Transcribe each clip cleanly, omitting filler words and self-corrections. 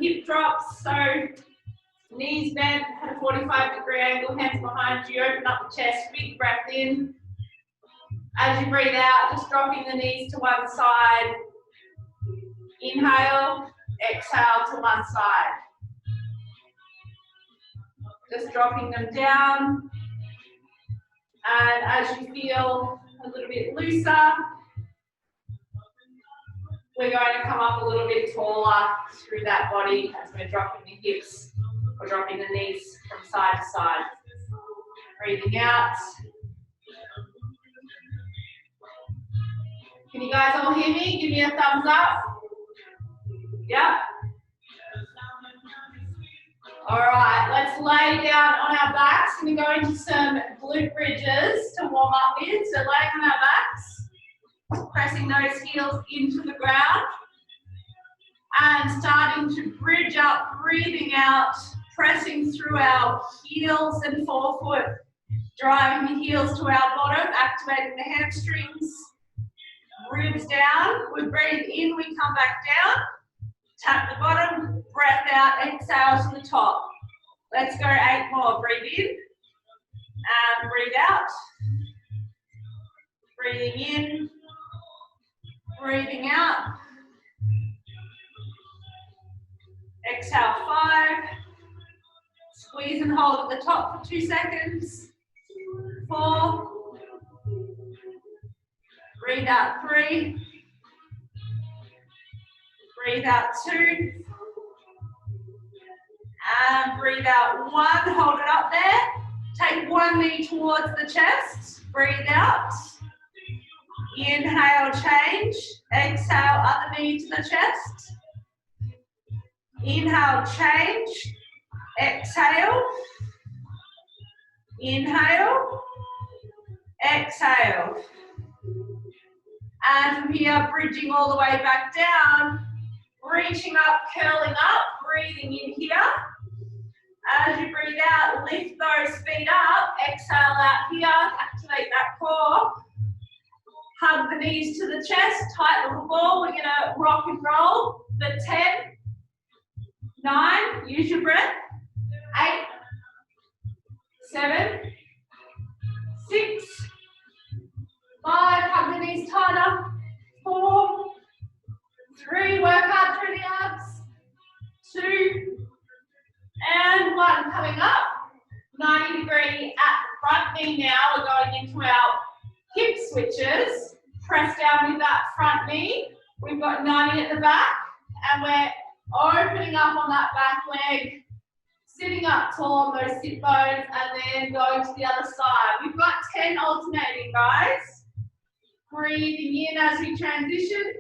some hip drops. So knees bent at a 45-degree angle, hands behind you, open up the chest, big breath in. As you breathe out, just dropping the knees to one side. Inhale, exhale to one side. Just dropping them down. And as you feel a little bit looser, we're going to come up a little bit taller through that body as we're dropping the hips or dropping the knees from side to side. Breathing out. Can you guys all hear me? Give me a thumbs up. Yeah. All right, let's lay down on our backs. We're going to go into some glute bridges to warm up with. So laying on our backs, pressing those heels into the ground, and starting to bridge up, breathing out, pressing through our heels and forefoot, driving the heels to our bottom, activating the hamstrings, ribs down. We breathe in, we come back down. Tap the bottom, breath out, exhale to the top. Let's go 8 more. Breathe in and breathe out. Breathing in, breathing out. Exhale 5. Squeeze and hold at the top for 2 seconds. 4. Breathe out 3. Breathe out 2. And breathe out 1. Hold it up there. Take one knee towards the chest. Breathe out. Inhale, change. Exhale, other knee to the chest. Inhale, change. Exhale. Inhale. Exhale. And from here, bridging all the way back down. Reaching up, curling up, breathing in here. As you breathe out, lift those feet up, exhale out here, activate that core. Hug the knees to the chest, tight little ball. We're gonna rock and roll for 10, 9, use your breath, 8, 7, 6, 5, hug the knees tighter, 4, 3, work hard through the arms, 2, and 1. Coming up, 90-degree at the front knee now. We're going into our hip switches. Press down with that front knee. We've got 90 at the back, and we're opening up on that back leg, sitting up tall on those sit bones, and then going to the other side. We've got 10 alternating, guys. Breathing in as we transition.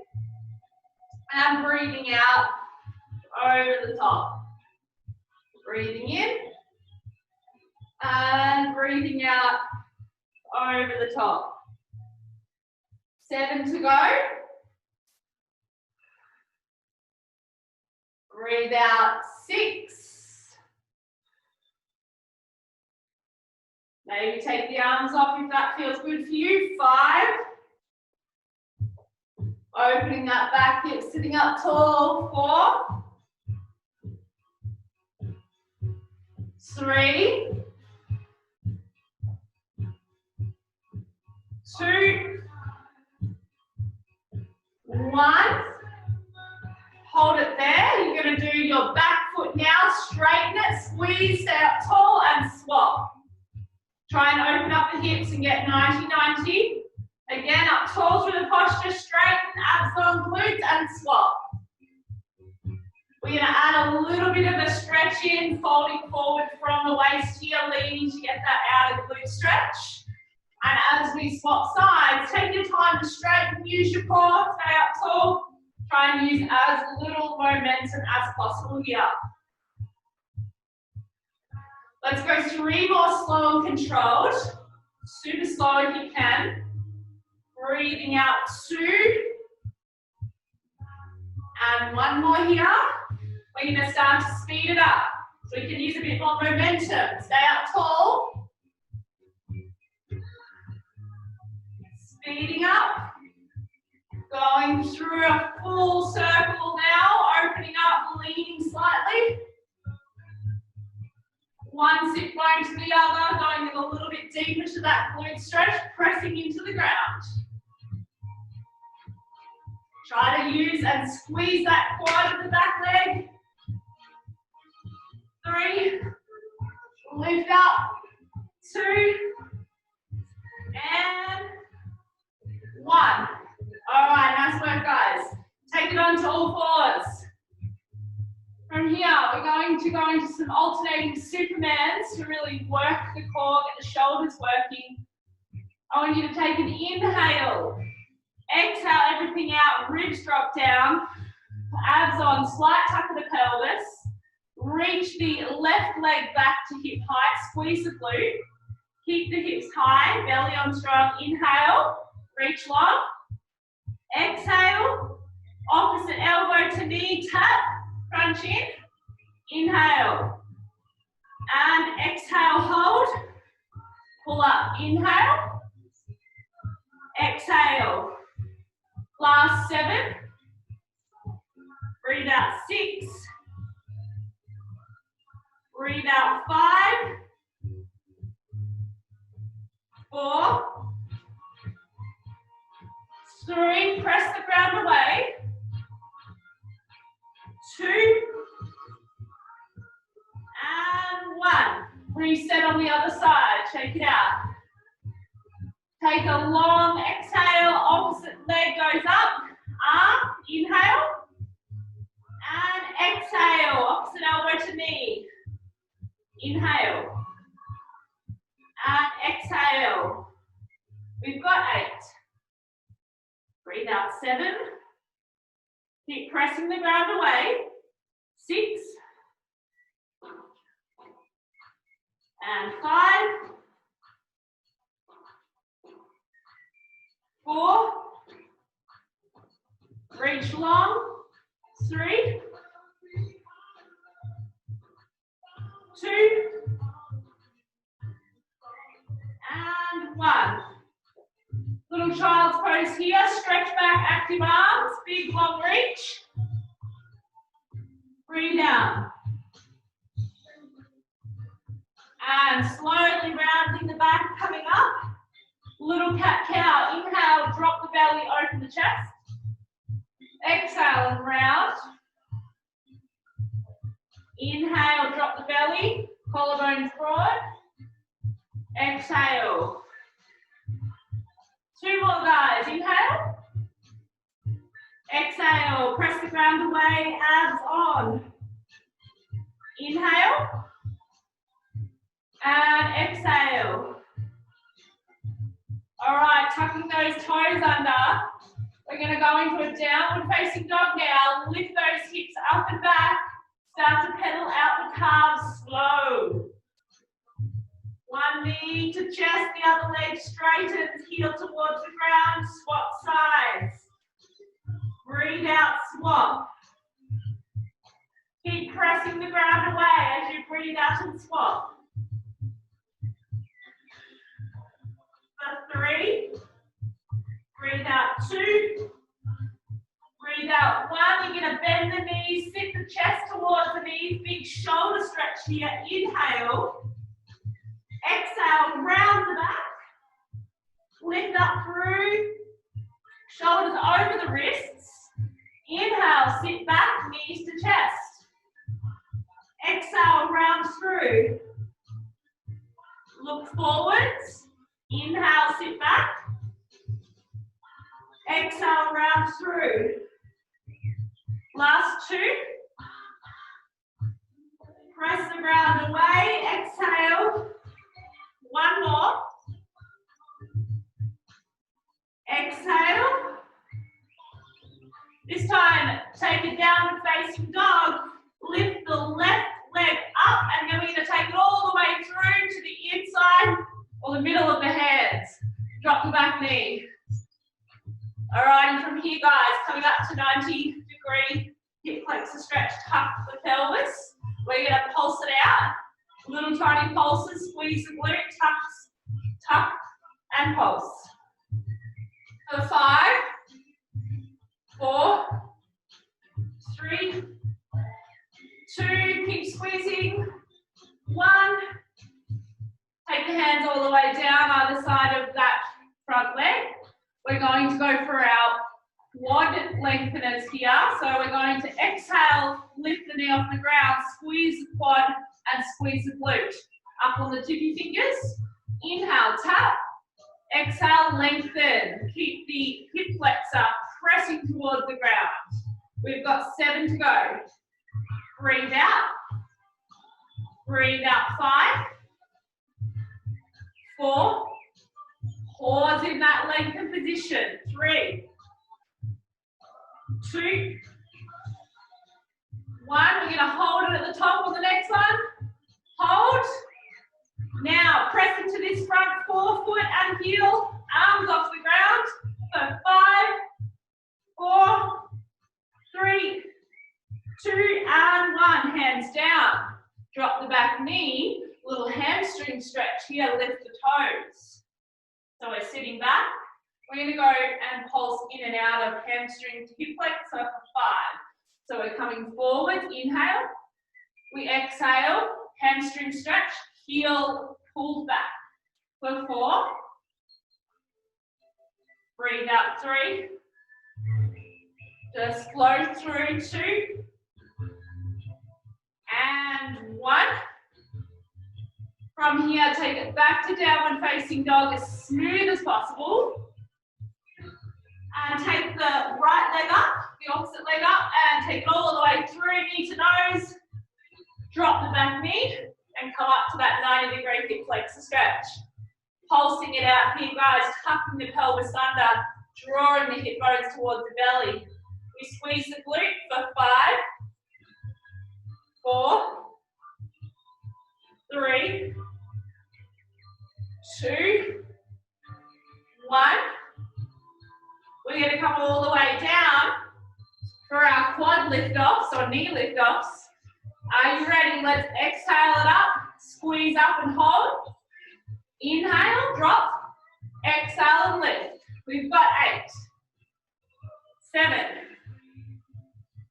And breathing out over the top. Breathing in and breathing out over the top. 7 to go. Breathe out 6. Maybe take the arms off if that feels good for you. 5. Opening that back hip, sitting up tall. 4. 3. 2. 1. Hold it there. You're going to do your back foot now. Straighten it, squeeze, stay up tall and swap. Try and open up the hips and get 90-90. Again, up tall through the posture, straighten, abs on glutes and swap. We're going to add a little bit of a stretch in, folding forward from the waist here, leaning to get that outer glute stretch. And as we swap sides, take your time to straighten, use your core, stay up tall. Try and use as little momentum as possible here. Let's go 3 more slow and controlled. Super slow if you can. Breathing out 2. And 1 more here. We're going to start to speed it up. So we can use a bit more momentum. Stay up tall. Speeding up. Going through a full circle now opening up, leaning slightly. One sit bone to the other, going in a little bit deeper to that glute stretch, pressing into the ground. Try to use and squeeze that quad of the back leg. 3, lift up, 2, and 1. All right, nice work, guys. Take it on to all fours. From here, we're going to go into some alternating Supermans to really work the core, get the shoulders working. I want you to take an inhale. Exhale everything out, ribs drop down, abs on, slight tuck of the pelvis. Reach the left leg back to hip height, squeeze the glute. Keep the hips high, belly on strong. Inhale, reach long. Exhale, opposite elbow to knee, tap, crunch in. Inhale. And exhale, hold. Pull up, inhale. Exhale. Last 7. Breathe out 6. Breathe out 5. 4. 3. Press the ground away. 2. And 1. Reset on the other side. Shake it out. Take a long exhale, opposite leg goes up, arm, inhale, and exhale, opposite elbow to knee, inhale, and exhale. We've got 8. Breathe out 7, keep pressing the ground away, 6, and 5, 4, reach long, 3, 2, and 1. Little child's pose here, stretch back, active arms, big long reach. Breathe out. And slowly rounding the back, coming up. Little cat-cow, inhale, drop the belly, open the chest. Exhale and round. Inhale, drop the belly, collarbones broad. Exhale. 2 more, guys. Inhale. Exhale, press the ground away, abs on. Inhale. And exhale. All right, tucking those toes under. We're going to go into a downward facing dog now. Lift those hips up and back. Start to pedal out the calves slow. One knee to chest, the other leg straightens, heel towards the ground, swap sides. Breathe out, swap. Keep pressing the ground away as you breathe out and swap. For 3, breathe out 2, breathe out 1. You're going to bend the knees, sit the chest towards the knees, big shoulder stretch here. Inhale. Exhale, round the back. Lift up through. Shoulders over the wrists. Inhale, sit back, knees to chest. Exhale, round through. Look forwards. Inhale, sit back. Exhale, round through. Last 2. Press the ground away. Exhale. 1 more. Exhale. This time, take a downward facing dog. Lift the left leg up, and then we're going to take it all the way through to the inside or the middle of the hands. Drop the back knee. All right, and from here, guys, coming up to 90-degree hip flexor stretch, tuck the pelvis. We're going to pulse it out. Little tiny pulses, squeeze the glute, tuck, and pulse. For 5, 4, 3, the way down either side of that front leg. We're going to go for our quad lengtheners here. So we're going to exhale, lift the knee off the ground, squeeze the quad and squeeze the glute. Up on the tippy fingers. Inhale, tap. Exhale, lengthen. Keep the hip flexor pressing towards the ground. We've got 7 to go. Breathe out. Breathe out, 5. 4. Pause in that lengthened position. 3. 2. 1. We're going to hold it at the top on the next one. Hold. Now, press into this front forefoot and heel. Arms off the ground. For 5, 4, 3, 2, and 1. Hands down. Drop the back knee. Little hamstring stretch here. Lift the toes. So we're sitting back. We're going to go and pulse in and out of hamstring to hip flexor for 5. So we're coming forward. Inhale. We exhale. Hamstring stretch. Heel pulled back. For 4. Breathe out. 3. Just flow through. 2. And 1. From here, take it back to downward facing dog as smooth as possible. And take the right leg up, the opposite leg up, and take it all the way through, knee to nose. Drop the back knee and come up to that 90-degree hip flexor stretch. Pulsing it out here, guys, tucking the pelvis under, drawing the hip bones towards the belly. We squeeze the glute for 5, 4, 3, 2, 1. We're going to come all the way down for our quad lift-offs or knee lift-offs. Are you ready? Let's exhale it up, squeeze up and hold. Inhale, drop, exhale and lift. We've got 8, 7,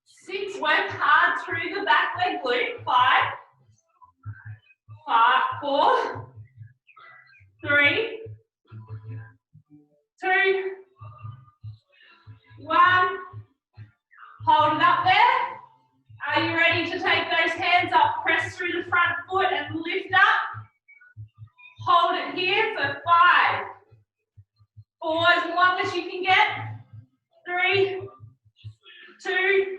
6, work hard through the back leg glute. 5, 4, 3, 2, 1. Hold it up there. Are you ready to take those hands up? Press through the front foot and lift up. Hold it here for 5, 4, as long as you can get. 3, 2,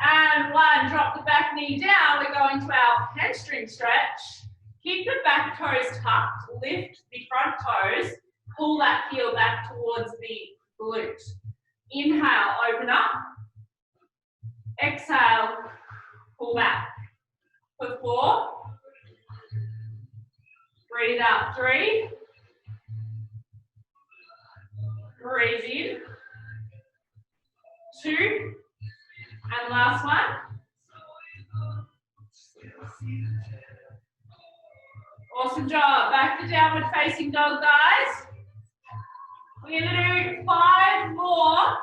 and 1. Drop the back knee down. We're going to our hamstring stretch. Keep the back toes tucked. Lift the front toes. Pull that heel back towards the glute. Inhale, open up. Exhale, pull back. For 4. Breathe out. 3. Breathe in. 2. And last one. Awesome job. Back to downward facing dog, guys. We're going to do 5 more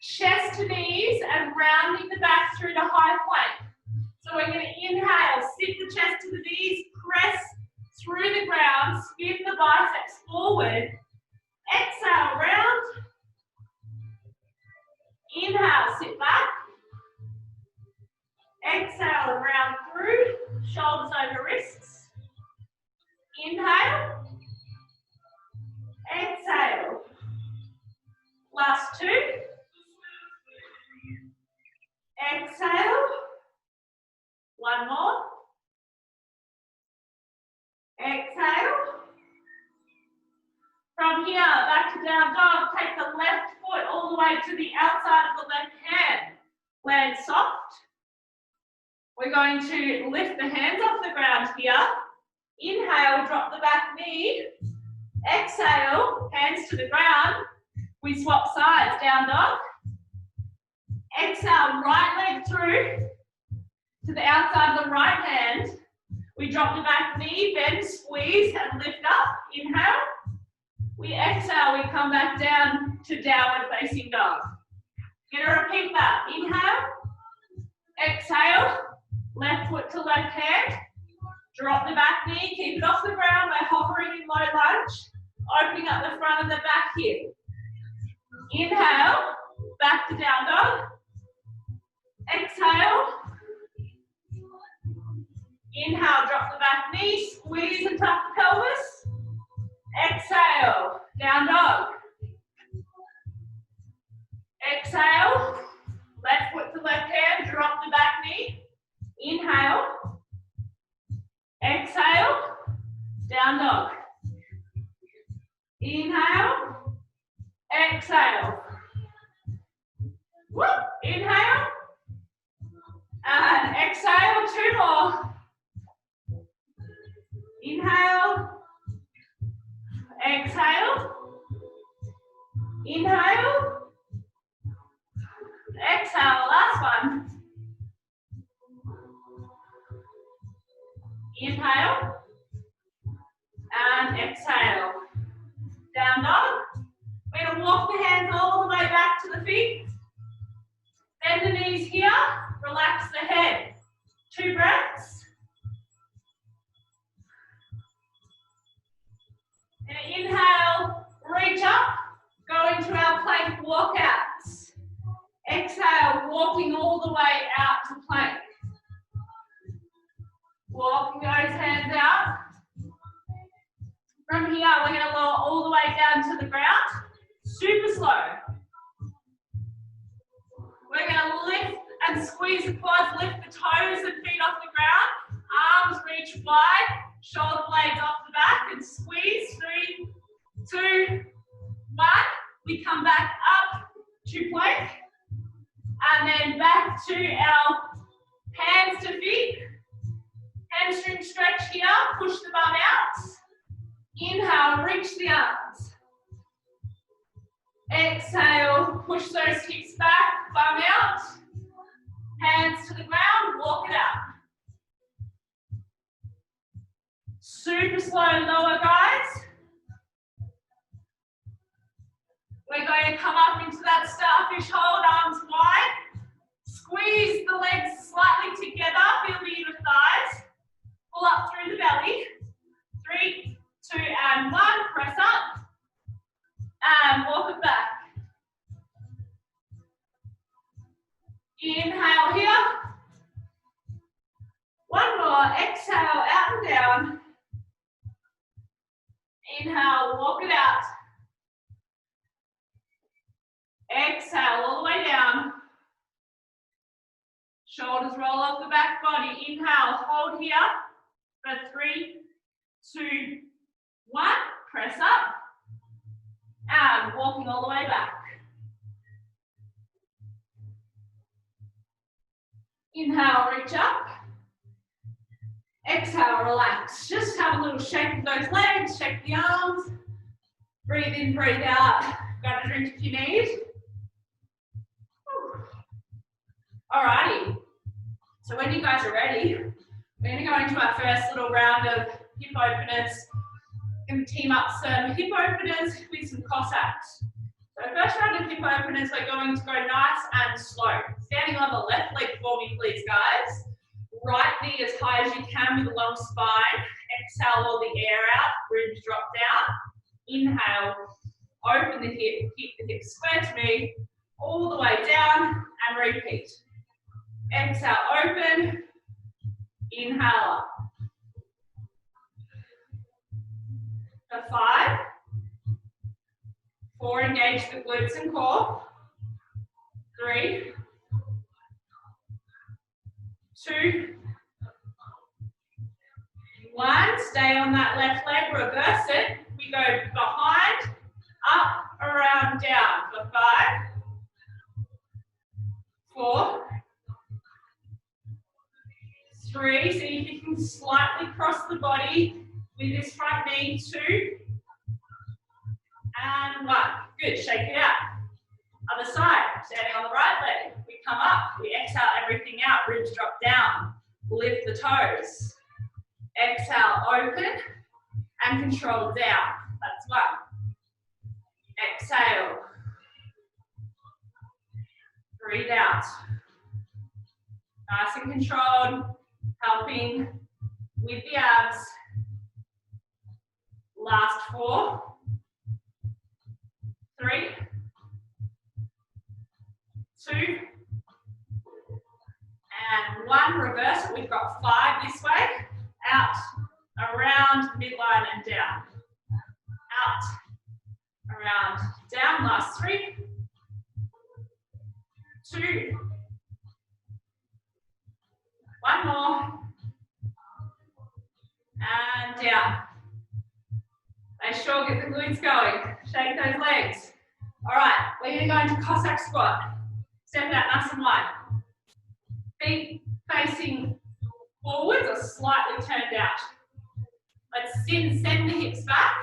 chest to knees and rounding the back through to high plank. So we're going to inhale, sit the chest to the knees, press through the ground, spin the biceps forward. Exhale, round. Inhale, sit back. Exhale, and round through, shoulders over wrists. Inhale. Exhale. Last 2. Exhale. 1 more. Exhale. From here, back to down dog. Take the left foot all the way to the outside of the left hand. Land soft. We're going to lift the hands off the ground here. Inhale, drop the back knee. Exhale, hands to the ground. We swap sides, down dog. Exhale, right leg through to the outside of the right hand. We drop the back knee, bend, squeeze, and lift up. Inhale. We exhale, we come back down to downward facing dog. Gonna repeat that. Inhale. Exhale. Left foot to left hand. Drop the back knee, keep it off the ground. We're hovering in low lunge, opening up the front of the back hip. Inhale, back to down dog. Exhale. Inhale, drop the back knee, squeeze and tuck the pelvis. Exhale, down dog. Exhale, left foot to left hand, drop the back knee. Inhale. Exhale, down dog. Inhale, exhale. Whoop. Inhale, and exhale, 2 more. Inhale, exhale, inhale, exhale, last one. Inhale, and exhale. Down dog. We're going to walk the hands all the way back to the feet. Bend the knees here, relax the head. 2 breaths. And inhale, reach up, go into our plank walkouts. Exhale, walking all the way out to plank. Walking those hands out. From here, we're going to lower all the way down to the ground. Super slow. We're going to lift and squeeze the quads, lift the toes and feet off the ground. Arms reach wide, shoulder blades off the back and squeeze. 3, 2, 1. We come back up to plank. And then back to our hands to feet. Hamstring stretch here, push the bum out. Inhale, reach the arms. Exhale, push those hips back, bum out. Hands to the ground, walk it out. Super slow lower, guys. We're going to come up into that starfish hold, arms wide. Squeeze the legs slightly together, feel the inner thighs. Pull up through the belly. 3, 2, and 1. Press up. And walk it back. Inhale here. 1 more. Exhale, out and down. Inhale, walk it out. Exhale, all the way down. Shoulders roll off the back body. Inhale, hold here for 3, 2, 1. Press up. And walking all the way back. Inhale, reach up. Exhale, relax. Just have a little shake of those legs, shake the arms. Breathe in, breathe out. Grab a drink if you need. Alrighty. So when you guys are ready, we're going to go into our first little round of hip openers. We're going to team up some hip openers with some Cossacks. So first round of hip openers, we're going to go nice and slow. Standing on the left leg for me, please, guys. Right knee as high as you can with a long spine. Exhale all the air out, ribs drop down. Inhale, open the hip, keep the hip square to me, all the way down, and repeat. Exhale, open. Inhale up. For 5. 4, engage the glutes and core. 3, 2, 1. Stay on that left leg, reverse it. We go behind, up, around, down. For 5, 4, 3. See if you can slightly cross the body with this front knee. 2, and 1. Good, shake it out. Other side, standing on the right leg. We come up, we exhale everything out, ribs drop down. Lift the toes. Exhale, open, and control down. That's 1. Exhale. Breathe out. Nice and controlled, helping with the abs. Last 4, 3, 2, and 1. Reverse it. We've got 5 this way. Out, around, midline, and down. Out, around, down. Last 3, 2, 1 more, and down. Make sure get the glutes going. Shake those legs. All right, we're going to go into Cossack squat. Step out nice and wide. Feet facing forwards or slightly turned out. Let's send the hips back.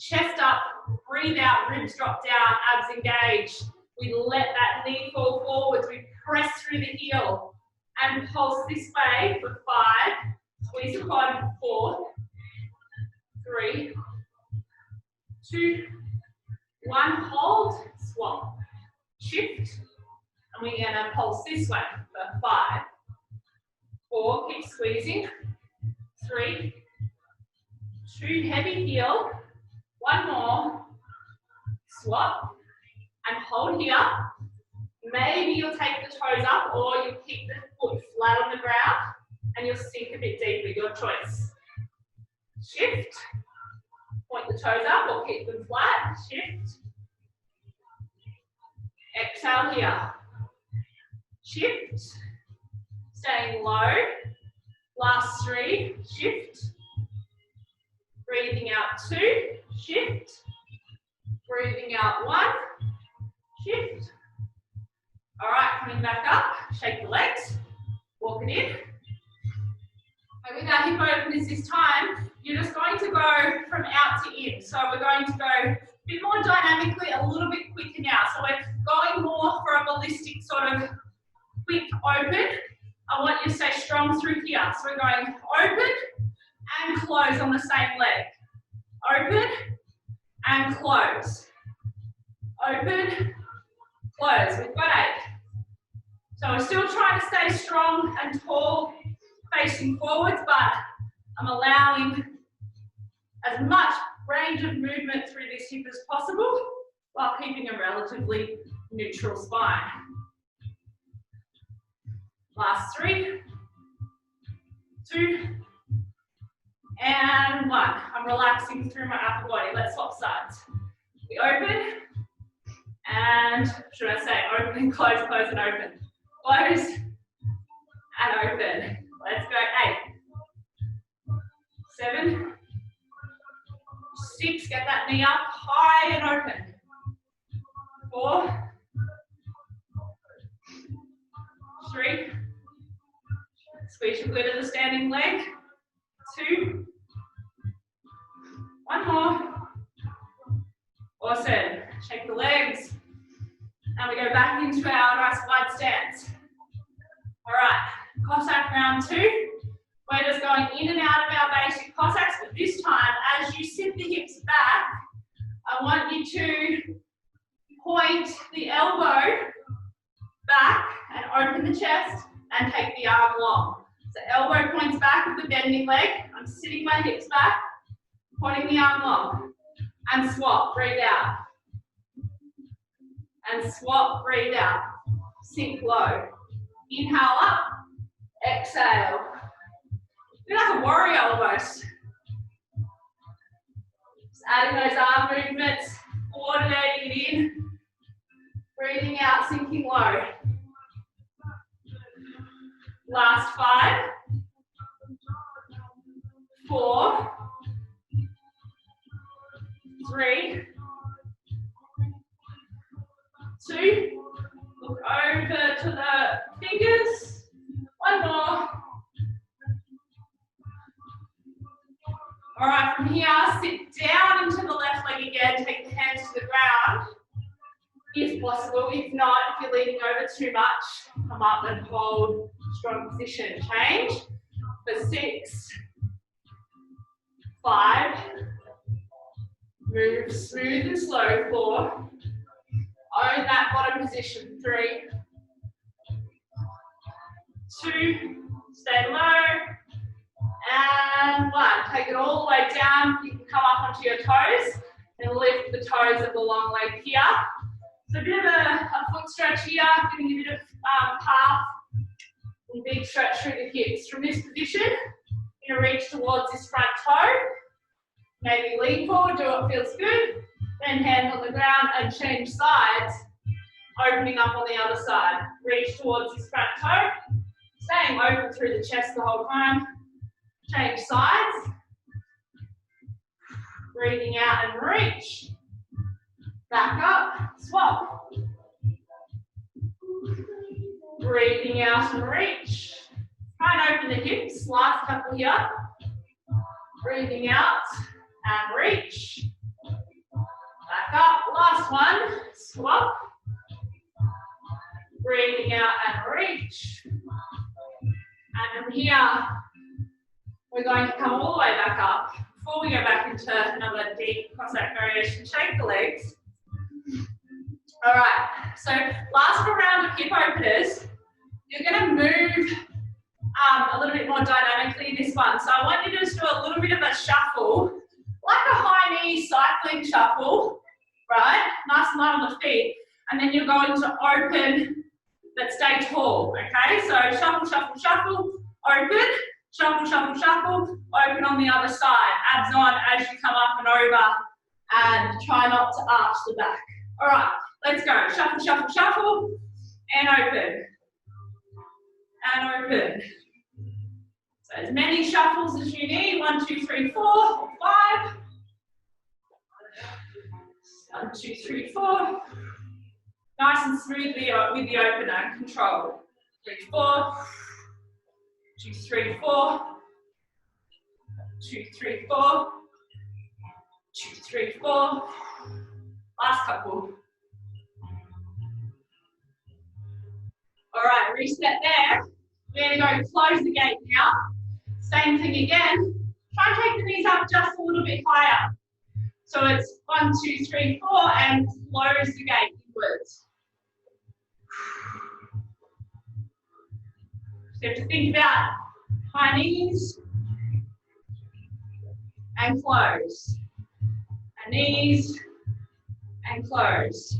Chest up, breathe out, ribs drop down, abs engage. We let that knee fall forwards. We press through the heel and pulse this way for 5. Squeeze the quad for 4, 3, 2, 1. Hold, swap, shift, and we're going to pulse this way for 5, 4. Keep squeezing. 3, 2. Heavy heel. 1 more. Swap and hold here. Maybe you'll take the toes up or you'll keep the foot flat on the ground and you'll sink a bit deeper, your choice. Shift, point the toes up or keep them flat, shift. Exhale here. Shift, staying low. Last 3, shift. Breathing out 2, shift. Breathing out 1, shift. All right, coming back up, shake the legs, walk it in. And with our hip openers this time, you're just going to go from out to in. So we're going to go a bit more dynamically, a little bit quicker now. So we're going more for a ballistic sort of quick open. I want you to stay strong through here. So we're going open and close on the same leg. Open and close. Open, close. We've got 8. So we're still trying to stay strong and tall, facing forwards, but I'm allowing as much range of movement through this hip as possible while keeping a relatively neutral spine. Last 3, 2, and 1. I'm relaxing through my upper body. Let's swap sides. We open, and should I say open and close, close and open. Close and open. Let's go. 8, 7, 6. Get that knee up high and open. 4, 3. Squeeze your glute of the standing leg. 2. 1 more. Awesome. Shake the legs. And we go back into our nice wide stance. All right, Cossack round 2. We're just going in and out of our basic Cossacks, but this time, as you sit the hips back, I want you to point the elbow back and open the chest and take the arm long. So elbow points back with the bending leg. I'm sitting my hips back, pointing the arm long. And swap, breathe out. And swap, breathe out. Sink low. Inhale up, exhale. You're like a warrior almost. Just adding those arm movements, coordinating it in. Breathing out, sinking low. Last 5, 4, 3, 2, look over to the fingers, 1 more. All right, from here, sit down into the left leg again, take the hands to the ground, if possible. If not, if you're leaning over too much, come up and hold strong position. Change for 6, 5, move smooth and slow, 4, own that bottom position, 3, 2, stay low, And one. Take it all the way down. You can come up onto your toes and lift the toes of the long leg here. So a bit of a foot stretch here, getting a bit of calf and big stretch through the hips. From this position, you're going to reach towards this front toe. Maybe lean forward, do what feels good. Then hand on the ground and change sides, opening up on the other side. Reach towards this front toe, staying open through the chest the whole time. Change sides. Breathing out and reach. Back up, swap. Breathing out and reach. Try and open the hips, last couple here. Breathing out and reach. Back up, last one, swap. Breathing out and reach. And from here, we're going to come all the way back up. Before we go back into another deep Cossack variation, shake the legs. All right, so last round of hip openers, you're going to move a little bit more dynamically in this one. So I want you to just do a little bit of a shuffle, like a high knee cycling shuffle, right? Nice and light on the feet. And then you're going to open, but stay tall, okay? So shuffle, shuffle, shuffle, open, shuffle, shuffle, shuffle, open on the other side. Abs on as you come up and over, and try not to arch the back. All right, let's go. Shuffle, shuffle, shuffle, and open. And open. So as many shuffles as you need. 1, 2, 3, 4, or 5. 1, 2, 3, 4. Nice and smoothly with the opener. Control. 3, 4. 2, 3, 4. 2, 3, 4. 2, 3, 4. Last couple. All right, reset there. We're going to go close the gate now. Same thing again. Try and take the knees up just a little bit higher. So it's 1, 2, 3, 4, and close the gate inwards. So you have to think about high knees and close. And knees and close.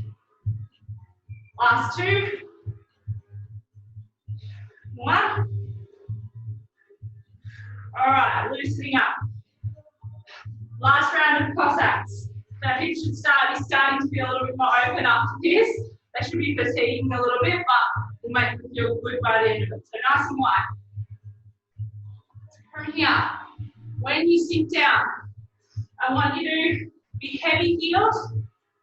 Last two. 1. All right, loosening up. Last round of Cossacks. So hips should be starting to feel a little bit more open after this. They should be fatiguing a little bit, but we'll make them feel good by the end of it. So nice and wide. From here, when you sit down, I want you to be heavy heeled,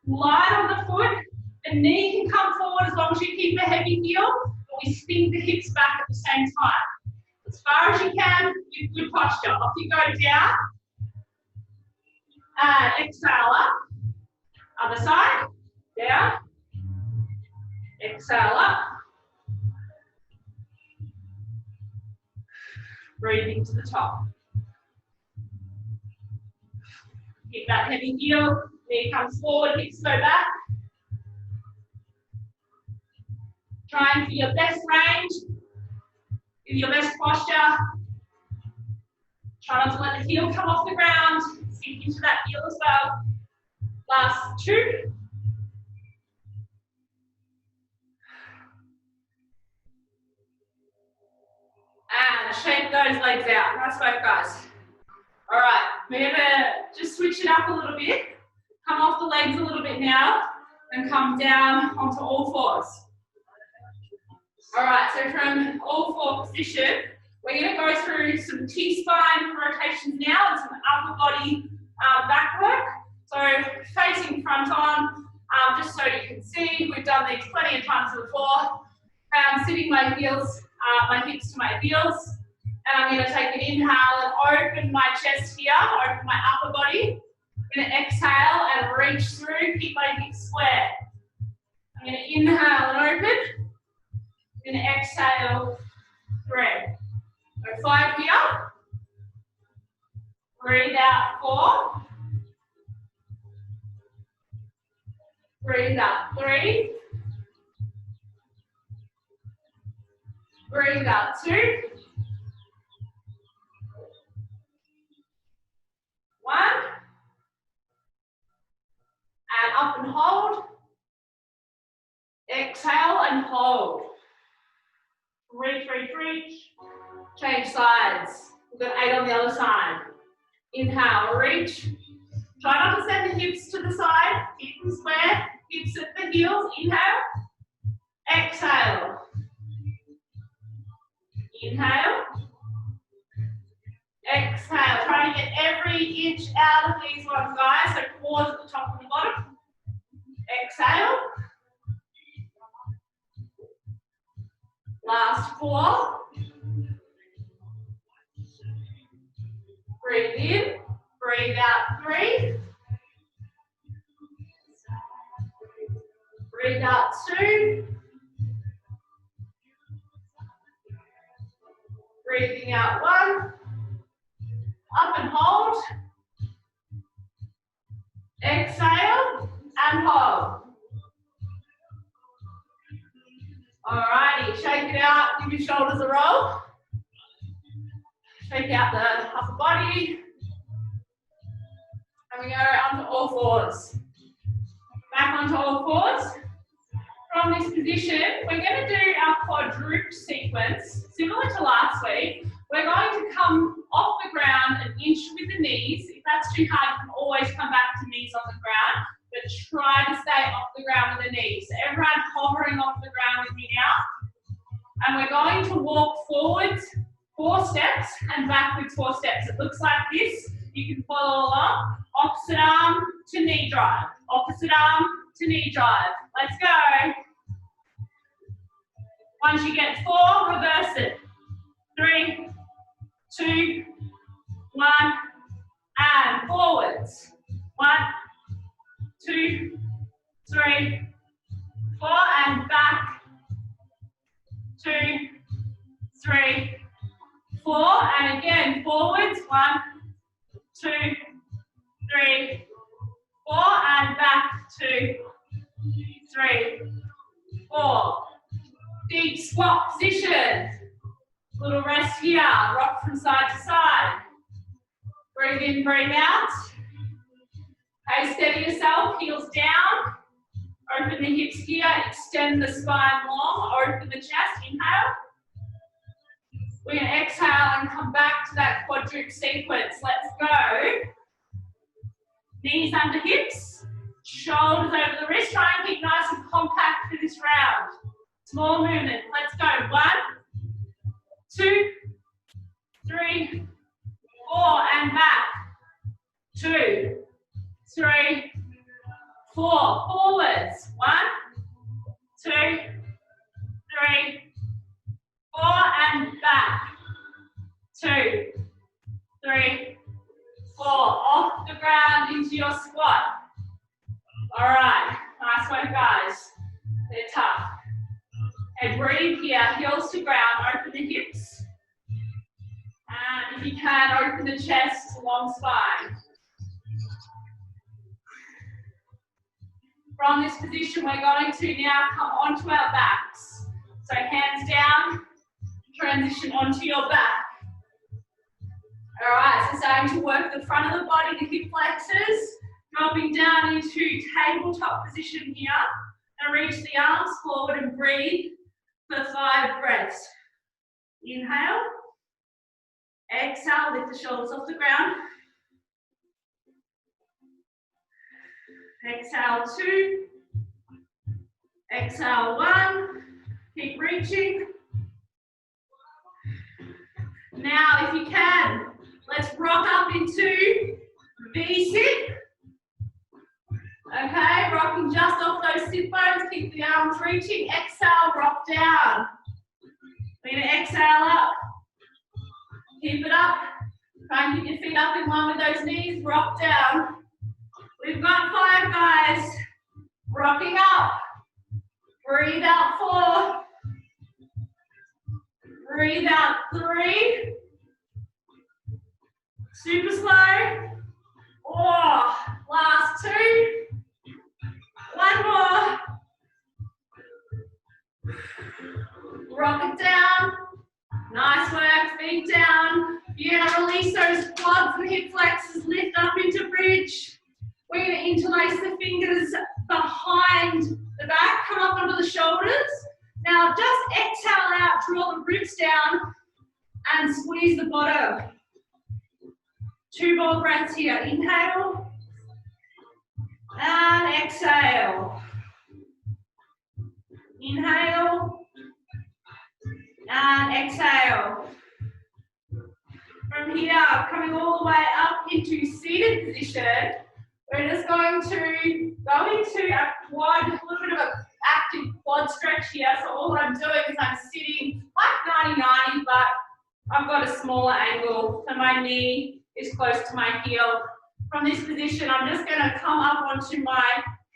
light on the foot. The knee can come forward as long as you keep a heavy heel, but we spin the hips back at the same time. As far as you can with good posture. Off you go down. And exhale up. Other side. Down. Exhale up. Breathing to the top. Keep that heavy heel. Knee comes forward, hips go back. Trying for your best range, with your best posture. Try not to let the heel come off the ground. Sink into that heel as well. Last two. And shake those legs out. Nice work, guys. All right, we're gonna just switch it up a little bit. Come off the legs a little bit now and come down onto all fours. All right, so from all four position, we're going to go through some T-spine rotations now and some upper body back work. So facing front on, just so you can see, we've done these plenty of times before. Sitting my heels, my hips to my heels, and I'm going to take an inhale and open my chest here, open my upper body. I'm going to exhale and reach through, keep my hips square. I'm going to inhale and open. I'm going to exhale, thread. So 5 here. Breathe out 4. Breathe out 3. Breathe out 2. And up and hold. Exhale and hold. Reach, reach, reach. Change sides. We've got 8 on the other side. Inhale, reach. Try not to send the hips to the side. Keep them square. Hips at the heels. Inhale. Exhale. Inhale. Exhale. Try to get every inch out of these ones, guys. So pause at the top and the bottom. Exhale. Last 4. Breathe in. Breathe out 3. Breathe out 2. Breathing out 1. Up and hold. Exhale and hold. Alrighty, shake it out. Give your shoulders a roll. Shake out the upper body. And we go onto all fours. Back onto all fours. From this position, we're going to do our quadruped sequence, similar to last week. We're going to come off the ground an inch with the knees. If that's too hard, you can always come back to knees on the ground, but try to stay off the ground with the knees. So everyone hovering off the ground with me now. And we're going to walk forwards 4 steps and backwards 4 steps. It looks like this. You can follow along. Opposite arm to knee drive. Opposite arm to knee drive. Let's go. Once you get 4, reverse it. 3, 2, 1, and forwards. 1, 2, 3, 4, and back. 2, 3, 4, and again forwards. 1, 2, 3, 4, and back. 2, 3, 4. Big squat position. Little rest here. Rock from side to side. Breathe in, breathe out. Okay, steady yourself. Heels down. Open the hips here. Extend the spine long. Open the chest. Inhale. We're going to exhale and come back to that quadruped sequence. Let's go. Knees under hips. Shoulders over the wrist. Try and keep nice and compact for this round. Small movement. Let's go. 1, 2, 3, 4, and back. 2, 3, 4. Forwards. 1, 2, 3, 4, and back. 2, 3, 4. Off the ground into your squat. All right. Nice work, guys. They're tough. Okay, breathe here. Heels to ground. Open the hips. And if you can, open the chest, long spine. From this position, we're going to now come onto our backs. So hands down, transition onto your back. All right, so starting to work the front of the body, the hip flexors, dropping down into tabletop position here, and reach the arms forward and breathe for 5 breaths. Inhale. Exhale, lift the shoulders off the ground. Exhale 2. Exhale 1. Keep reaching. Now, if you can, let's rock up into V-sit. Okay, rocking just off those sit bones. Keep the arms reaching. Exhale, rock down. We're going to exhale up. Keep it up. Try and keep your feet up in line with those knees. Rock down. We've got 5, guys. Rocking up. Breathe out 4. Breathe out 3. Super slow. Oh, last 2. 1 more. Rock it down. Nice work. Feet down. You're going to release those quads and hip flexors. Lift up into bridge. We're going to interlace the fingers behind the back, come up onto the shoulders. Now just exhale out, draw the ribs down and squeeze the bottom. 2 more breaths here. Inhale and exhale. Inhale and exhale. From here, coming all the way up into seated position, we're just going to go into a quad, a little bit of an active quad stretch here. So all I'm doing is I'm sitting like 90-90, but I've got a smaller angle, so my knee is close to my heel. From this position, I'm just going to come up onto my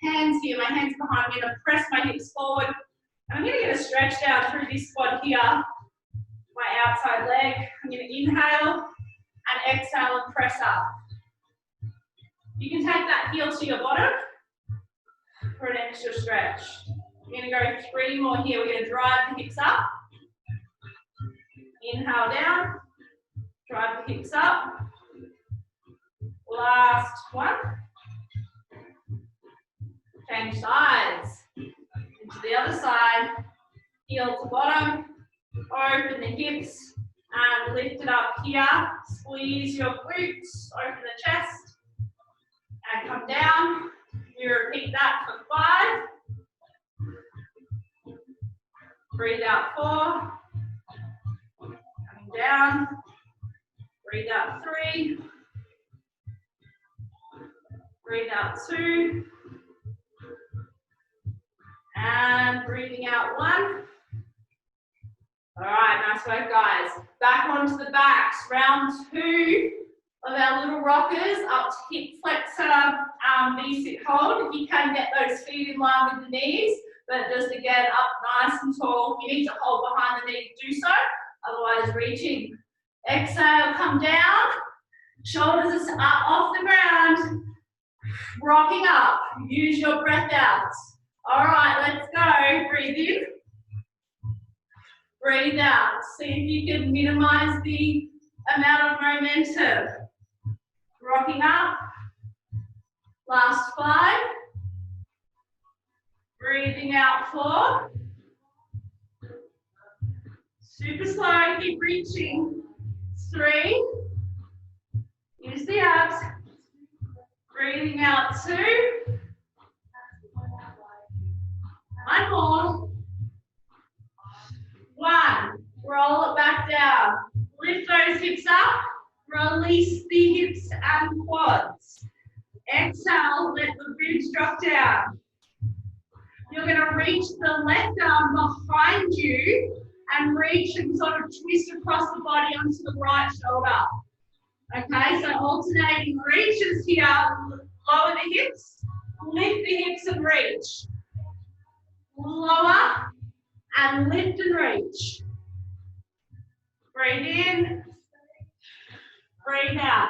hands here. My hands behind me. I'm going to press my hips forward. And I'm going to get a stretch down through this squat here, my outside leg. I'm going to inhale and exhale and press up. You can take that heel to your bottom for an extra stretch. We're going to go 3 more here. We're going to drive the hips up. Inhale down, drive the hips up. Last one. Change sides. Into the other side. Heel to bottom. Open the hips and lift it up here. Squeeze your glutes. Open the chest. And come down. You repeat that for 5. Breathe out 4. Coming down. Breathe out 3. Breathe out 2. And breathing out 1. All right, nice work, guys. Back onto the backs. Round 2 of our little rockers up to hip flexor V-sit hold. If you can get those feet in line with the knees, but just again up nice and tall. You need to hold behind the knee to do so, otherwise reaching. Exhale, come down. Shoulders are off the ground. Rocking up. Use your breath out. All right, let's go. Breathe in. Breathe out. See if you can minimize the amount of momentum. Rocking up. Last 5. Breathing out 4. Super slow, keep reaching. 3. Use the abs. Breathing out 2. 1 more. 1. Roll it back down. Lift those hips up. Release the hips and quads. Exhale, let the ribs drop down. You're going to reach the left arm behind you and reach and sort of twist across the body onto the right shoulder. Okay, so alternating reaches here. Lower the hips, lift the hips and reach. Lower and lift and reach. Breathe in. Breathe out.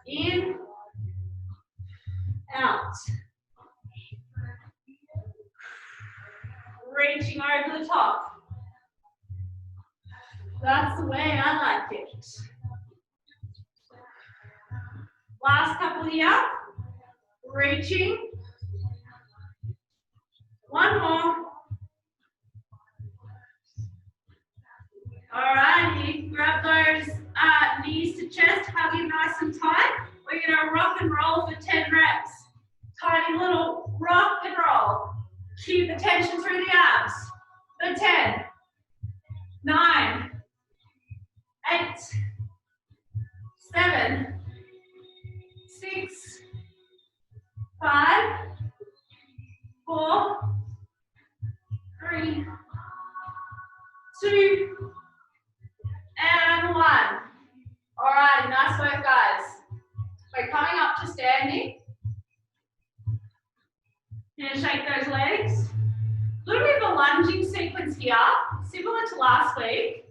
In. Out. Reaching over the top. That's the way I like it. Last couple here. Reaching. 1 more. All right, you can grab those knees to chest, hug it nice and tight. We're going to rock and roll for 10 reps. Tiny little rock and roll. Keep the tension through the abs. For 10, 9, 8, 7, 6, 5, 4, 3, 2, and 1. All right, nice work, guys. We're coming up to standing. You're going to shake those legs. A little bit of a lunging sequence here, similar to last week.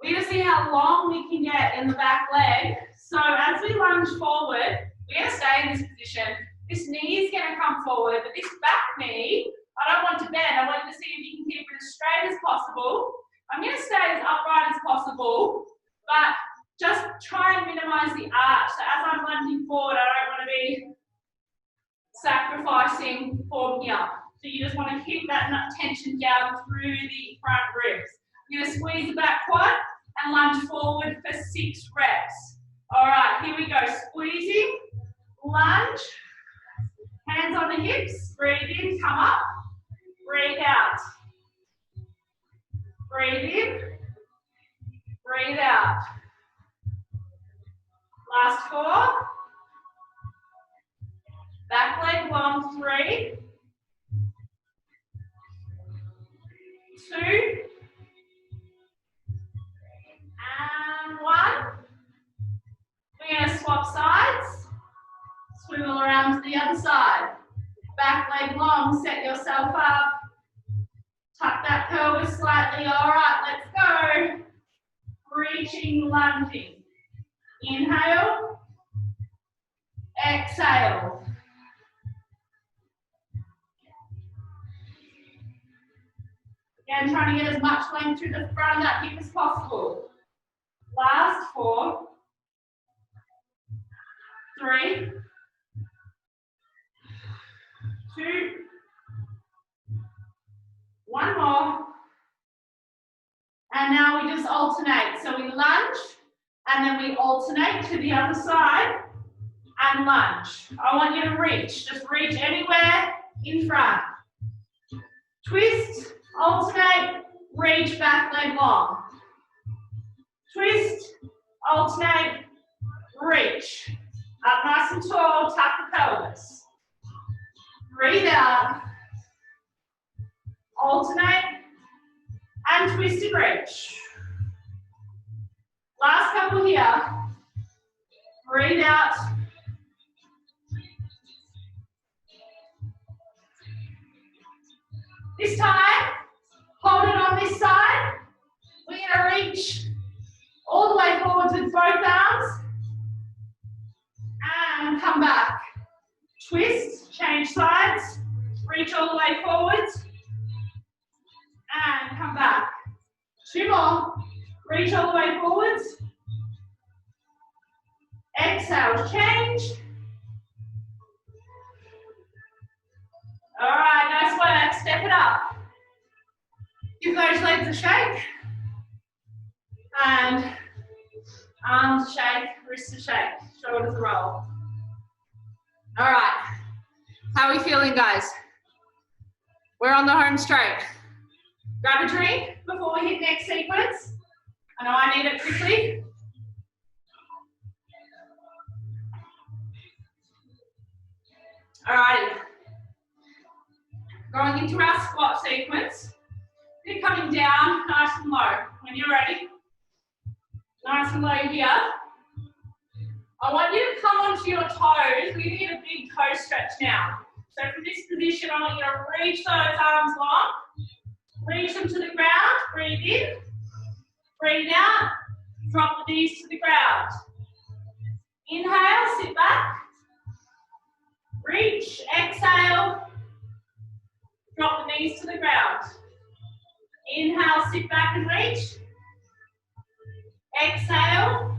We're going to see how long we can get in the back leg. So as we lunge forward, we're going to stay in this position. This knee is going to come forward, but this back knee, I don't want to bend. I want you to see if you can keep it as straight as possible. I'm going to stay as upright as possible, but just try and minimize the arch. So as I'm lunging forward, I don't want to be just want to keep that tension down through the front ribs. You're going to squeeze the back quad and lunge forward for 6 reps. All right, here we go. Squeezing, lunge, hands on the hips, breathe in, come up, breathe out. Breathe in, breathe out. Last 4. Back leg long, 3, 2, and 1. We're going to swap sides, swivel around to the other side. Back leg long, set yourself up. Tuck that pelvis slightly. All right, let's go. Reaching, lunging. Inhale, exhale. Again, trying to get as much length through the front of that hip as possible. Last 4, 3, 2, 1 more. And now we just alternate. So we lunge, and then we alternate to the other side and lunge. I want you to reach. Just reach anywhere in front. Twist, alternate, reach, back leg long. Twist, alternate, reach. Up nice and tall, tuck the pelvis. Breathe out. Alternate and twist and reach. Last couple here. Breathe out. This time, hold it on this side. We're going to reach all the way forwards with both arms. And come back. Twist, change sides. Reach all the way forwards. And come back. 2 more. Reach all the way forwards. Exhale, change. All right, nice work. Step it up. Give those legs a shake. And arms shake, wrists a shake, shoulders roll. All right. How are we feeling, guys? We're on the home straight. Grab a drink before we hit next sequence. I know I need it quickly. Alrighty. Going into our squat sequence. We're coming down nice and low. When you're ready, nice and low here. I want you to come onto your toes. We need a big toe stretch now. So from this position, I want you to reach those arms long. Reach them to the ground. Breathe in. Breathe out. Drop the knees to the ground. Inhale, sit back. Reach, exhale. Drop the knees to the ground. Inhale, sit back and reach. Exhale.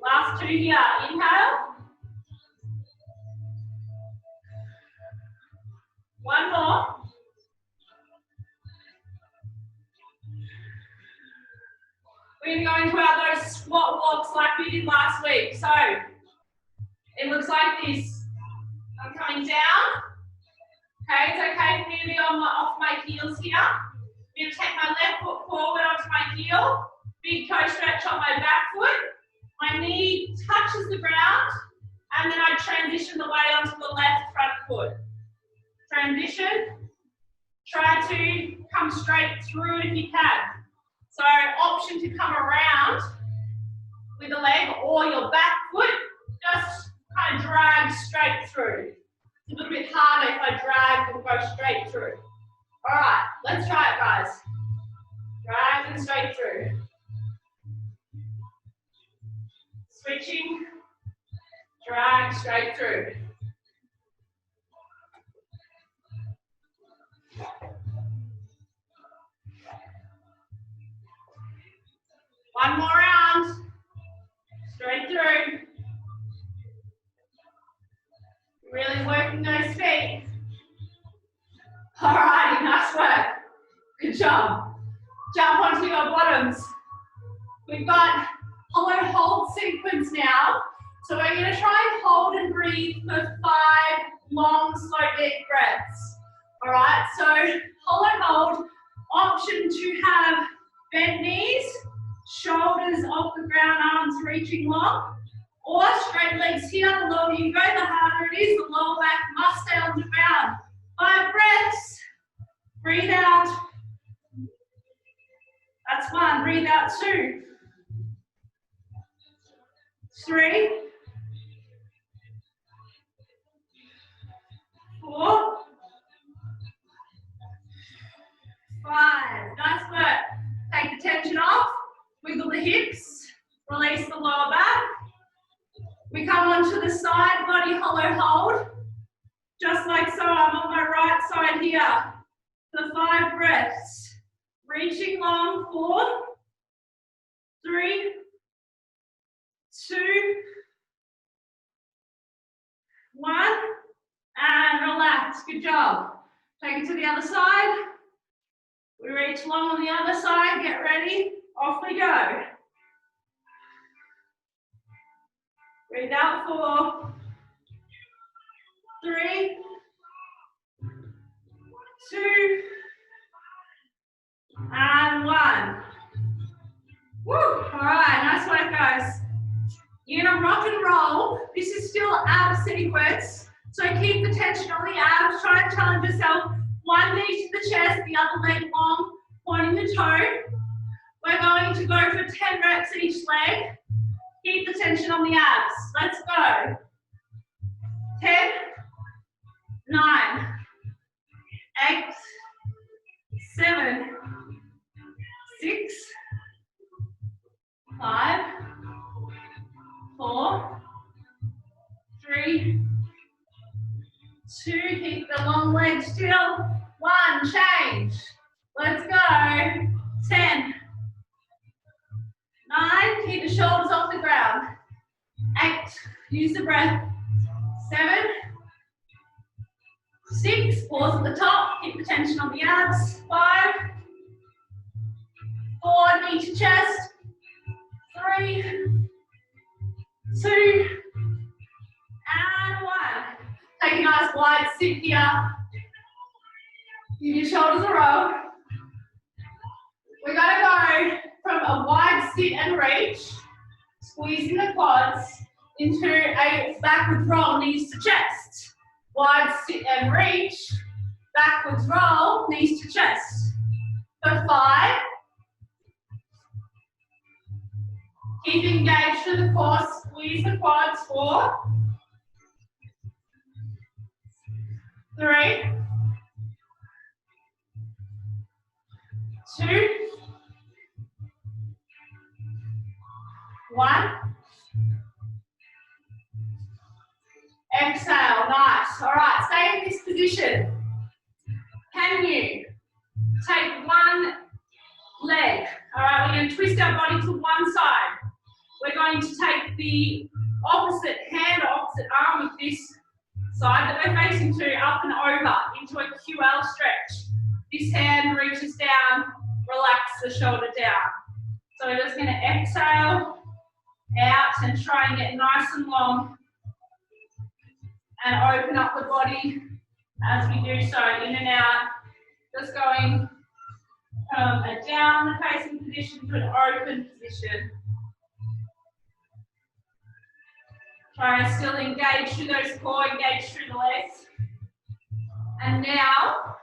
Last 2 here. Inhale. 1 more. We're going to go into those squat walks like we did last week. So it looks like this. I'm coming down. Okay, it's okay for me to be off my heels here. I'm going to take my left foot forward onto my heel. Big toe stretch on my back foot. My knee touches the ground. And then I transition the weight onto the left front foot. Transition. Try to come straight through if you can. So option to come around with the leg or your back foot, just kind of drag straight through. It's a little bit harder if I drag and go straight through. All right, let's try it, guys. Drag and straight through. Switching, drag straight through. One more round. Straight through. Really working those feet. Alrighty, nice work. Good job. Jump onto your bottoms. We've got hollow hold sequence now. So we're going to try and hold and breathe for 5 long, slow, deep breaths. Alright, so hollow hold, option to have bent knees, shoulders off the ground, arms reaching long, or straight legs here. The lower you go, the harder it is. The lower back must stay on the ground. 5 breaths. Breathe out. That's 1. Breathe out 2. 3. 4. 5. Nice work. Take the tension off. Wiggle the hips. Release the lower back. We come onto the side body hollow hold. Just like so, I'm on my right side here. For 5 breaths. Reaching long. 4. 3. 2. 1. And relax. Good job. Take it to the other side. We reach long on the other side. Get ready. Off we go. Breathe out. 4. 3. 2. And 1. Woo! Alright, nice work, guys. You're gonna rock and roll. This is still ab sequence. So keep the tension on the abs. Try and challenge yourself. 1 knee to the chest, the other leg long, pointing the toe. We're going to go for 10 reps each leg. Keep the tension on the abs. Let's go. 10, 9, 8, 7, 6, 5, 4, 3, 2, keep the long leg still. 1, change. Let's go. 10, 9, keep the shoulders off the ground. 8, use the breath. 7, 6, pause at the top, keep the tension on the abs. 5, 4, knee to chest. 3, 2, and 1. Take a nice wide sit here. Give your shoulders a roll. We're going to go from a wide sit and reach, squeezing the quads, into a backward roll, knees to chest. Wide sit and reach, backwards roll, knees to chest. For 5. Keep engaged through the core, squeeze the quads. 4, 3, 2, 1. Exhale, nice. All right, stay in this position. Can you take one leg? All right, we're going to twist our body to one side. We're going to take the opposite hand or opposite arm with this side that we're facing to up and over into a QL stretch. This hand reaches down, relax the shoulder down. So we're just going to exhale out and try and get nice and long and open up the body as we do so, in and out. Just going from a down facing position to an open position. Try and still engage through those core, engage through the legs. And now,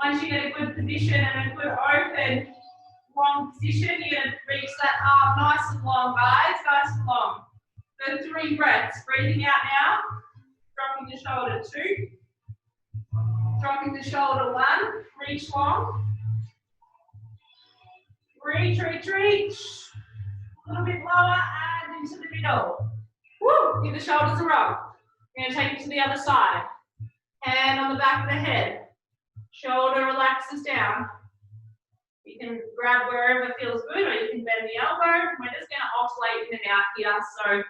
once you get a good position and a good open, long position, you're going to reach that arm nice and long, guys, nice and long. For 3 breaths. Breathing out now. Dropping the shoulder. 2. Dropping the shoulder. 1. Reach long. Reach, reach, reach. A little bit lower and into the middle. Woo! Give the shoulders a roll. We're going to take it to the other side. Hand on the back of the head. Shoulder relaxes down. You can grab wherever feels good, or you can bend the elbow. We're just going to oscillate in and out here. So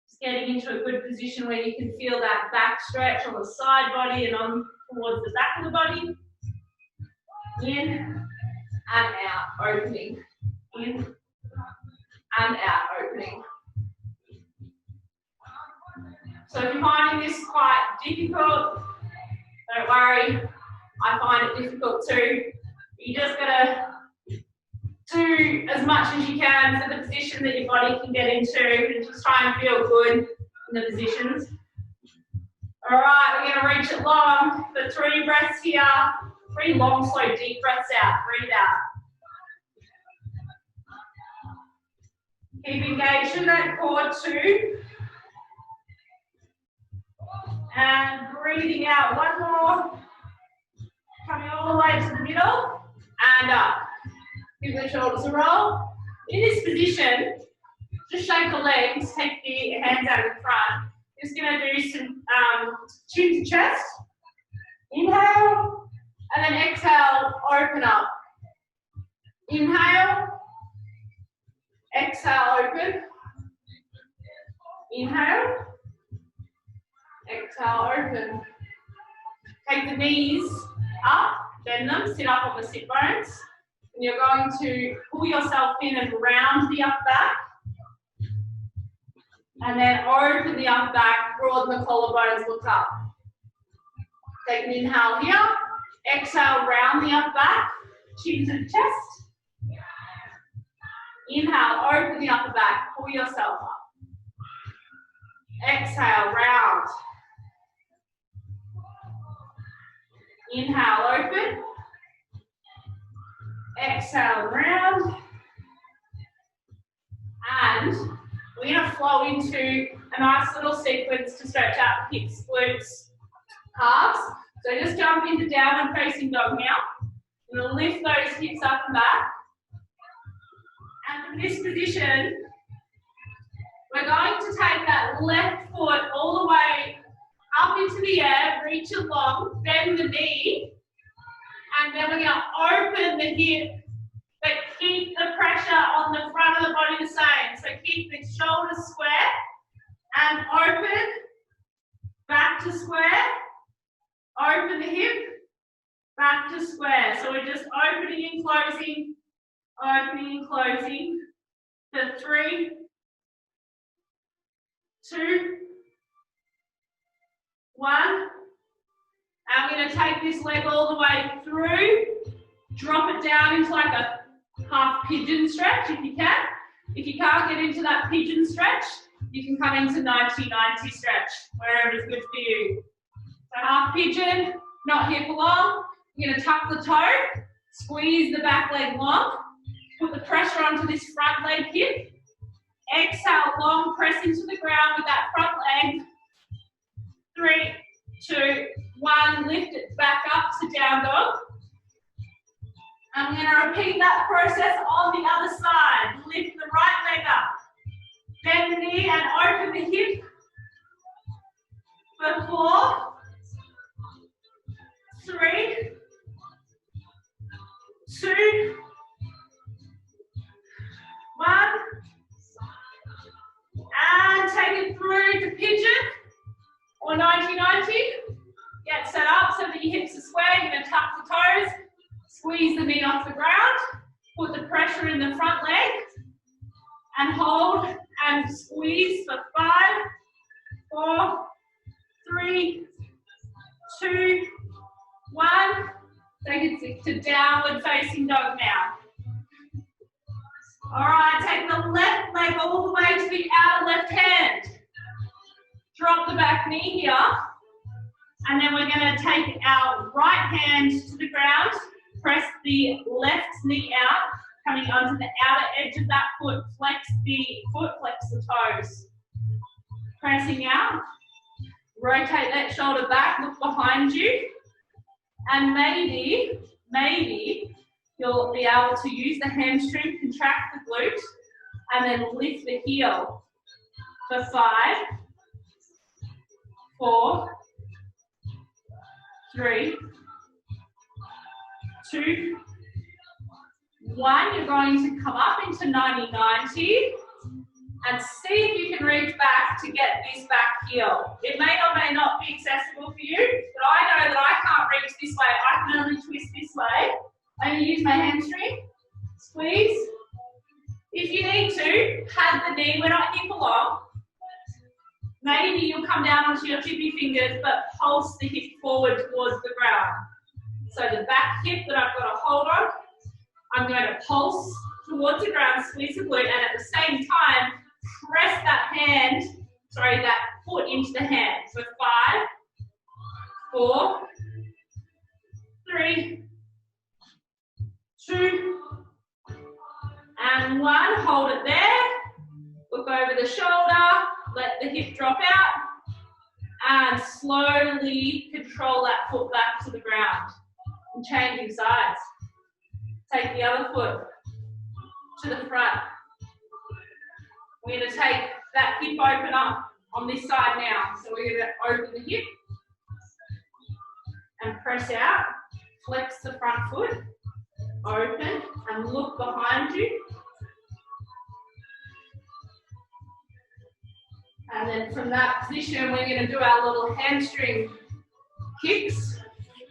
just getting into a good position where you can feel that back stretch on the side body and on towards the back of the body. In and out, opening. In and out, opening. So if you're finding this quite difficult, don't worry, I find it difficult too. You just gotta do as much as you can for the position that your body can get into and just try and feel good in the positions. All right, we're gonna reach it long for 3 breaths here. 3 long, slow, deep breaths out. Breathe out. Keep engaged in that core too. And breathing out 1 more. Coming all the way to the middle and up. Give the shoulders a roll. In this position, just shake the legs, take the hands out in front. Just gonna do some chin to chest. Inhale, and then exhale, open up. Inhale, exhale, open. Inhale, exhale, open. Take the knees up, bend them, sit up on the sit bones. And you're going to pull yourself in and round the upper back. And then open the upper back, broaden the collarbones, look up. Take an inhale here. Exhale, round the upper back, chin to the chest. Inhale, open the upper back, pull yourself up. Exhale, round. Inhale, open. Exhale, round. And we're going to flow into a nice little sequence to stretch out the hips, glutes, calves. So just jump into downward facing dog now. You're going to lift those hips up and back. And from this position, we're going to take that left foot all the way up into the air, reach it long, bend the knee, and then we're going to open the hip, but keep the pressure on the front of the body the same. So keep the shoulders square and open, back to square, open the hip, back to square. So we're just opening and closing for 3, 2, 1. And we're going to take this leg all the way through, drop it down into like a half pigeon stretch if you can. If you can't get into that pigeon stretch, you can come into 90-90 stretch, wherever is good for you. So half pigeon, not hip long. You're going to tuck the toe, squeeze the back leg long, put the pressure onto this front leg hip. Exhale, long, press into the ground with that front leg. 3, 2, 1, lift it back up to down dog. I'm going to repeat that process on the other side. Lift the right leg up. Bend the knee and open the hip. For 4, 3, 2, 1. And take it through to pigeon or 90-90. Get set up so that your hips are square. You're going to tuck the toes, squeeze the knee off the ground, put the pressure in the front leg, and hold and squeeze for 5, 4, 3, 2, 1. Take it to downward facing dog now. All right, take the left leg all the way to the outer left hand. Drop the back knee here. And then we're going to take our right hand to the ground, press the left knee out, coming onto the outer edge of that foot, flex the foot, flex the toes. Pressing out, rotate that shoulder back, look behind you, and maybe you'll be able to use the hamstring, contract the glute, and then lift the heel for 5, 4, 3, 2, 1. You're going to come up into 90-90 and see if you can reach back to get this back heel. It may or may not be accessible for you, but I know that I can't reach this way. I can only twist this way. I'm going to use my hamstring, squeeze. If you need to, pad the knee, we're not hip long. Maybe you'll come down onto your tippy fingers, but pulse the hip forward towards the ground. So the back hip that I've got to hold on, I'm going to pulse towards the ground, squeeze the glute, and at the same time, press that foot into the hand. So 5, 4, 3, 2, and 1. Hold it there. Look over the shoulder. Let the hip drop out. And slowly control that foot back to the ground. And changing sides. Take the other foot to the front. We're going to take that hip open up on this side now. So we're going to open the hip and press out. Flex the front foot. Open and look behind you. And then from that position, we're going to do our little hamstring kicks.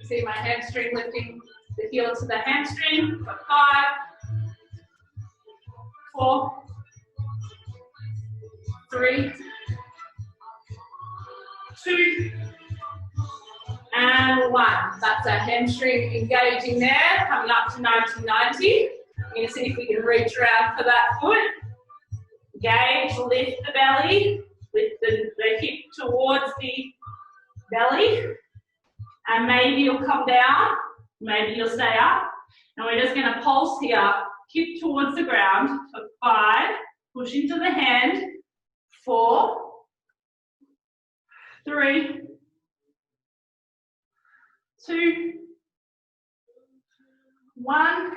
See my hamstring lifting the heel to the hamstring. For 5, 4, 3, 2, and 1. That's our hamstring engaging there, coming up to 90-90. We're going to see if we can reach around for that foot. Engage, lift the belly, lift the hip towards the belly. And maybe you'll come down, maybe you'll stay up. And we're just going to pulse here, hip towards the ground for 5, push into the hand, 4, 3, 2, 1,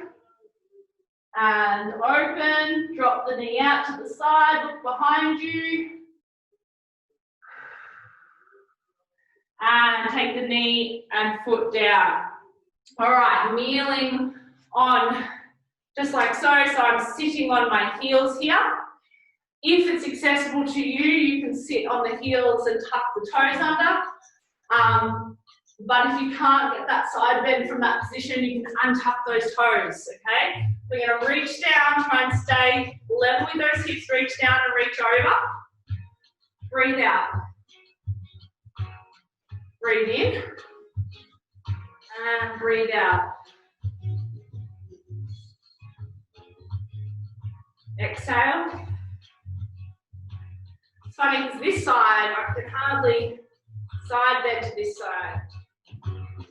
and open, drop the knee out to the side, look behind you, and take the knee and foot down. All right, kneeling on just like so, so I'm sitting on my heels here. If it's accessible to you, you can sit on the heels and tuck the toes under. But if you can't get that side bend from that position, you can untuck those toes, okay? We're going to reach down, try and stay level with those hips, reach down and reach over. Breathe out. Breathe in. And breathe out. Exhale. It's funny because this side, I can hardly side bend to this side.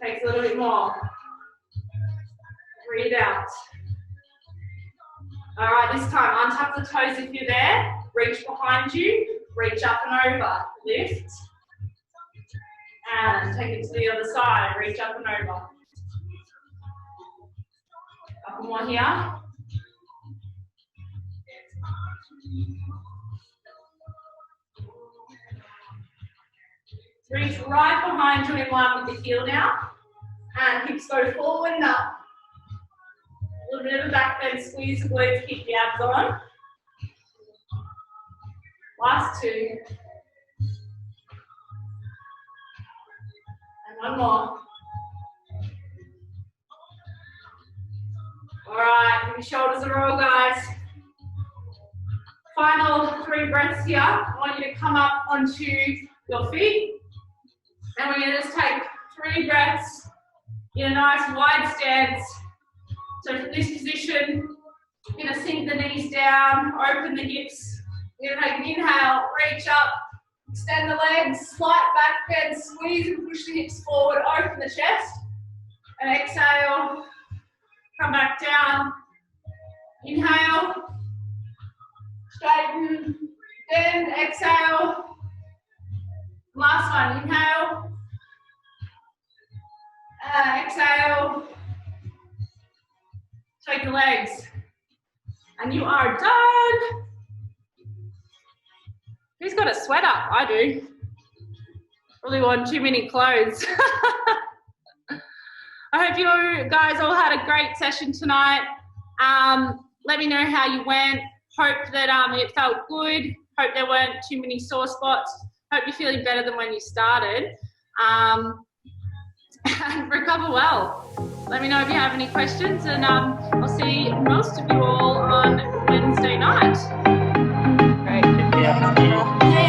Takes a little bit more. Breathe out. All right, this time, untuck the toes if you're there. Reach behind you. Reach up and over. Lift. And take it to the other side. Reach up and over. Couple more here. Reach right behind you in line with the heel now. And hips go forward and up. A little bit of a back bend, squeeze the glutes, keep the abs on. Last 2. And 1 more. All right, give your shoulders a roll, guys. Final 3 breaths here. I want you to come up onto your feet. And we're going to just take 3 breaths in a nice wide stance. So from this position, you're going to sink the knees down, open the hips. You're going to take an inhale, reach up, extend the legs, slight back bend, squeeze and push the hips forward, open the chest. And exhale, come back down. Inhale, straighten, bend, exhale. Last one, inhale. Exhale. Take the legs. And you are done. Who's got a sweater? I do. Really wore too many clothes. I hope you guys all had a great session tonight. Let me know how you went. Hope that it felt good. Hope there weren't too many sore spots. Hope you're feeling better than when you started. and recover well. Let me know if you have any questions, and I'll see most of you all on Wednesday night. Great. Yeah.